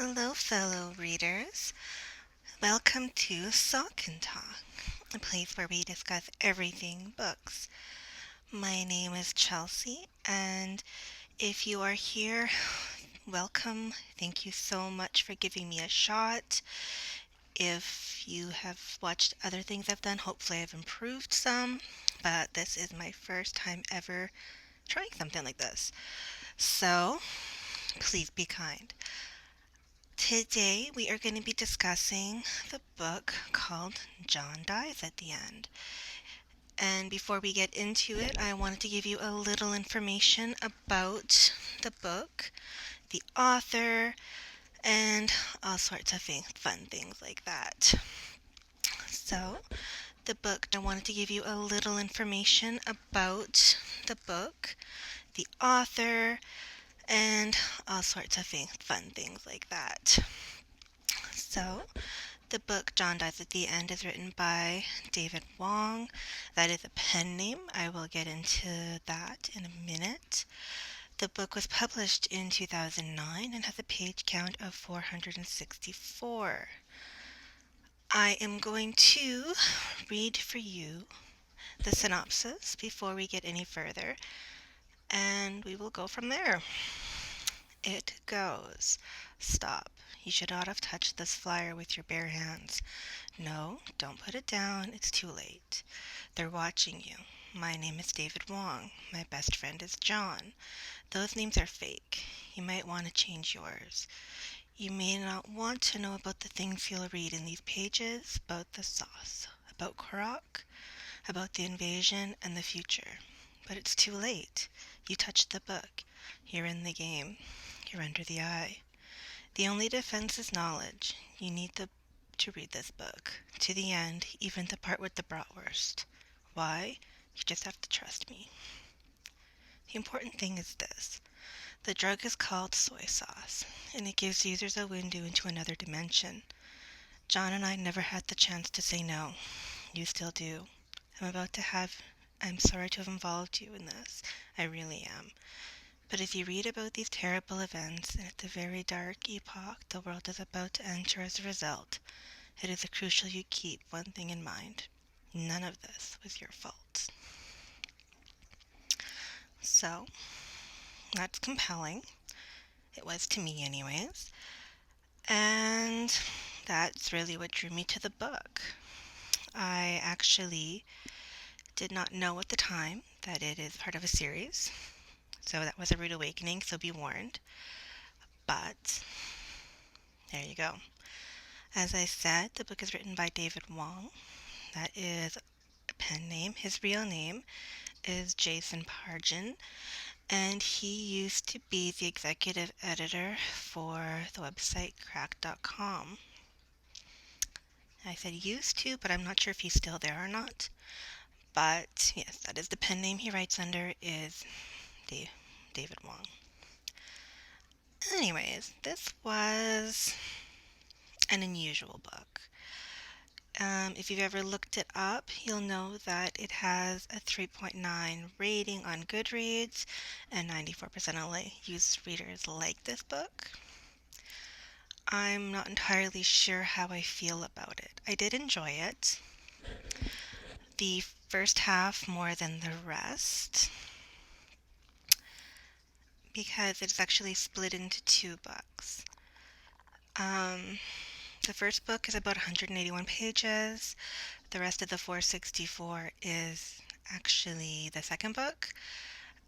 Hello, fellow readers. Welcome to Sock&Talk, a place where we discuss everything books. My name is Chelsea, and if you are here, welcome. Thank you so much for giving me a shot. If you have watched other things I've done, hopefully I've improved some, but this is my first time ever trying something like this. So, please be kind. Today we are going to be discussing the book called John Dies at the End. And before we get into it, I wanted to give you a little information about the book, the author, and all sorts of fun things like that. So, the book, I wanted to give you a little information about the book, the author, and all sorts of fun things like that. So, the book John Dies at the End is written by David Wong. That is a pen name. I will get into that in a minute. The book was published in 2009 and has a page count of 464. I am going to read for you the synopsis before we get any further, and we will go from there. It goes. Stop. You should not have touched this flyer with your bare hands. No, don't put it down. It's too late. They're watching you. My name is David Wong. My best friend is John. Those names are fake. You might want to change yours. You may not want to know about the things you'll read in these pages, about the sauce, about Korok, about the invasion and the future. But it's too late. You touched the book. You're in the game. You're under the eye. The only defense is knowledge. You need to read this book to the end, even the part with the bratwurst. Why? You just have to trust me. The important thing is this. The drug is called soy sauce, and it gives users a window into another dimension. John and I never had the chance to say no. You still do. I'm sorry to have involved you in this. I really am. But if you read about these terrible events, and at the very dark epoch the world is about to enter as a result, it is crucial you keep one thing in mind. None of this was your fault. So, that's compelling. It was to me anyways. And that's really what drew me to the book. I actually did not know at the time that it is part of a series. So that was a rude awakening, so be warned. But there you go. As I said, the book is written by David Wong. That is a pen name. His real name is Jason Pargin, and he used to be the executive editor for the website crack.com. I said used to, but I'm not sure if he's still there or not. But yes, that is the pen name he writes under, is David Wong. Anyways, this was an unusual book. If you've ever looked it up, you'll know that it has a 3.9 rating on Goodreads, and 94% of used readers like this book. I'm not entirely sure how I feel about it. I did enjoy it. The first half more than the rest, because it's actually split into two books. The first book is about 181 pages. The rest of the 464 is actually the second book.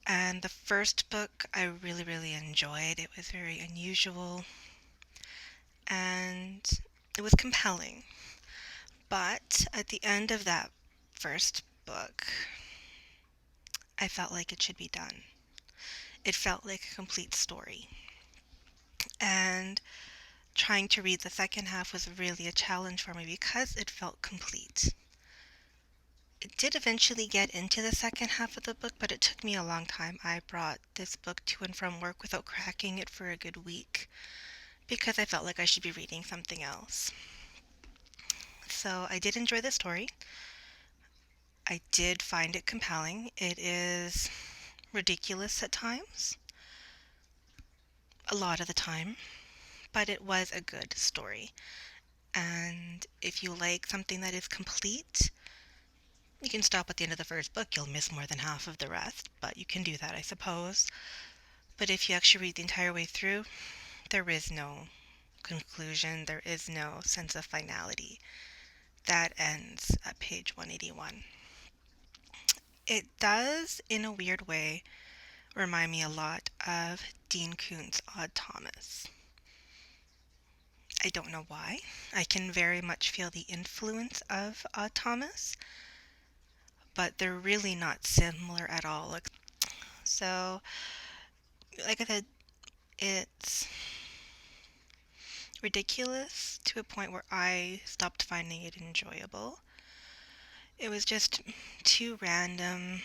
And the first book I really, really enjoyed. It was very unusual and it was compelling. But at the end of that first book, I felt like it should be done. It felt like a complete story. And trying to read the second half was really a challenge for me because it felt complete. It did eventually get into the second half of the book, but it took me a long time. I brought this book to and from work without cracking it for a good week because I felt like I should be reading something else. So I did enjoy the story. I did find it compelling. It is ridiculous at times, a lot of the time, but it was a good story. And if you like something that is complete, you can stop at the end of the first book. You'll miss more than half of the rest, but you can do that, I suppose. But if you actually read the entire way through, there is no conclusion, there is no sense of finality. That ends at page 181. It does, in a weird way, remind me a lot of Dean Koontz' Odd Thomas. I don't know why. I can very much feel the influence of Odd Thomas, but they're really not similar at all. So, like I said, it's ridiculous to a point where I stopped finding it enjoyable. It was just too random.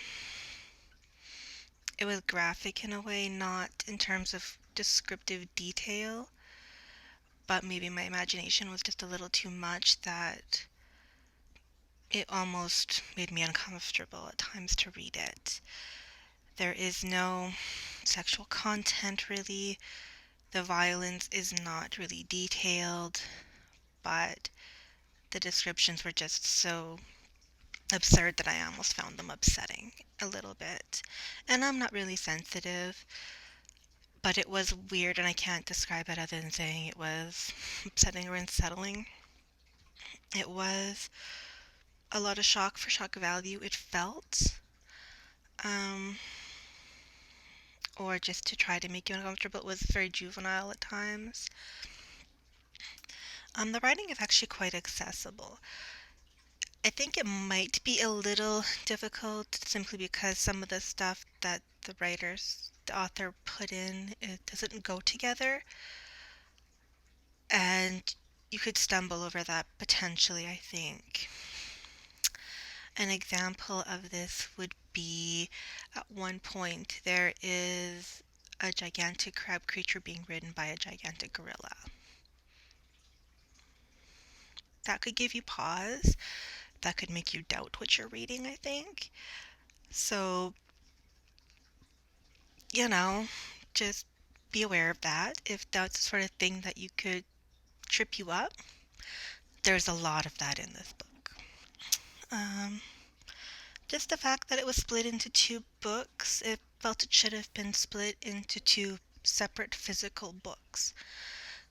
It was graphic in a way, not in terms of descriptive detail, but maybe my imagination was just a little too much that it almost made me uncomfortable at times to read it. There is no sexual content really. The violence is not really detailed, but the descriptions were just so absurd that I almost found them upsetting a little bit. And I'm not really sensitive, but it was weird and I can't describe it other than saying it was upsetting or unsettling. It was a lot of shock for shock value, it felt. Um, or just to try to make you uncomfortable. It was very juvenile at times. The writing is actually quite accessible. I think it might be a little difficult simply because some of the stuff that the author put in, it doesn't go together. And you could stumble over that potentially, I think. An example of this would be at one point there is a gigantic crab creature being ridden by a gigantic gorilla. That could give you pause. That could make you doubt what you're reading, I think. So, you know, just be aware of that. If that's the sort of thing that you could trip you up, there's a lot of that in this book. Um, just the fact that it was split into two books, it felt it should have been split into two separate physical books.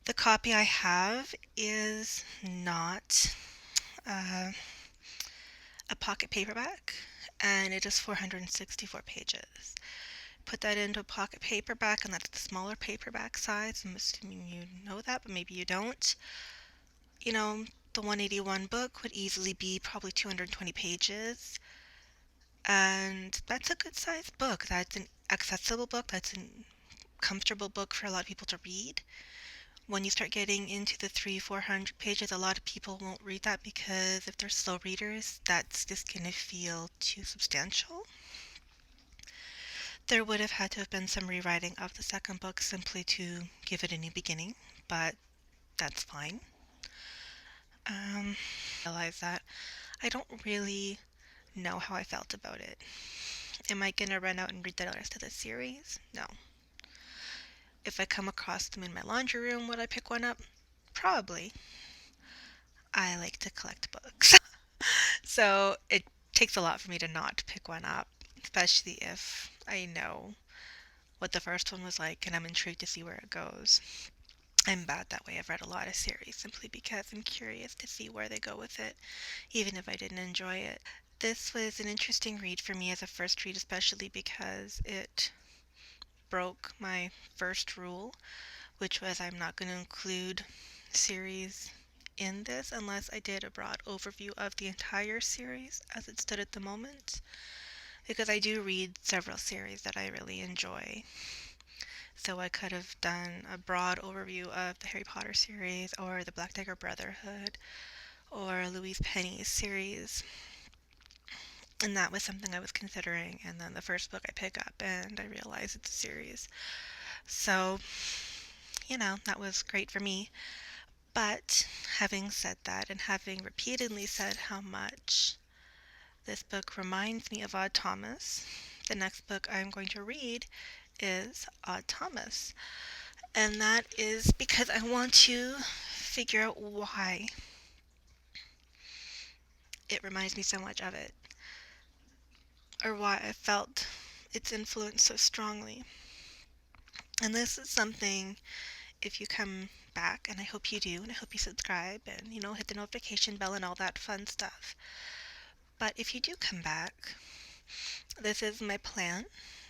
The copy I have is not uh, a pocket paperback, and it is 464 pages. Put that into a pocket paperback, and that's the smaller paperback size. I'm assuming you know that, but maybe you don't. You know, the 181 book would easily be probably 220 pages, and that's a good sized book. That's an accessible book. That's a comfortable book for a lot of people to read. When you start getting into the 300-400 pages, a lot of people won't read that because if they're slow readers, that's just going to feel too substantial. There would have had to have been some rewriting of the second book simply to give it a new beginning, but that's fine. Realize that I don't really know how I felt about it. Am I going to run out and read the rest of the series? No. If I come across them in my laundry room, would I pick one up? Probably. I like to collect books. So it takes a lot for me to not pick one up, especially if I know what the first one was like and I'm intrigued to see where it goes. I'm bad that way. I've read a lot of series simply because I'm curious to see where they go with it, even if I didn't enjoy it. This was an interesting read for me as a first read, especially because it broke my first rule, which was I'm not going to include series in this unless I did a broad overview of the entire series as it stood at the moment, because I do read several series that I really enjoy. So I could have done a broad overview of the Harry Potter series or the Black Dagger Brotherhood or Louise Penny's series. And that was something I was considering. And then the first book I pick up and I realize it's a series. So, that was great for me. But having said that and having repeatedly said how much this book reminds me of Odd Thomas, the next book I'm going to read is Odd Thomas. And that is because I want to figure out why it reminds me so much of it, or why I felt its influence so strongly. And this is something, if you come back, and I hope you do, and I hope you subscribe and, hit the notification bell and all that fun stuff. But if you do come back, this is my plan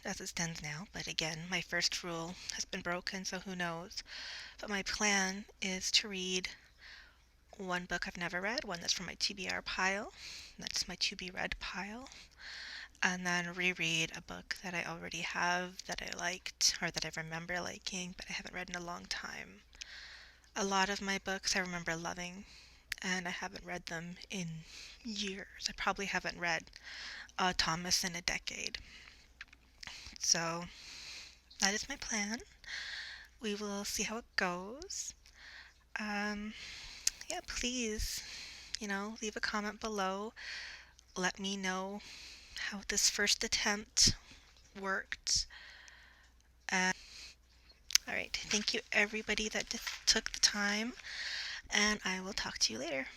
as it stands now. But again, my first rule has been broken, so who knows. But my plan is to read one book I've never read, one that's from my TBR pile, that's my to be read pile, and then reread a book that I already have that I liked or that I remember liking but I haven't read in a long time. A lot of my books I remember loving, and I haven't read them in years. I probably haven't read Thomas in a decade. So that is my plan. We will see how it goes. Um, yeah, please, leave a comment below. Let me know how this first attempt worked. All right, thank you everybody that took the time, and I will talk to you later.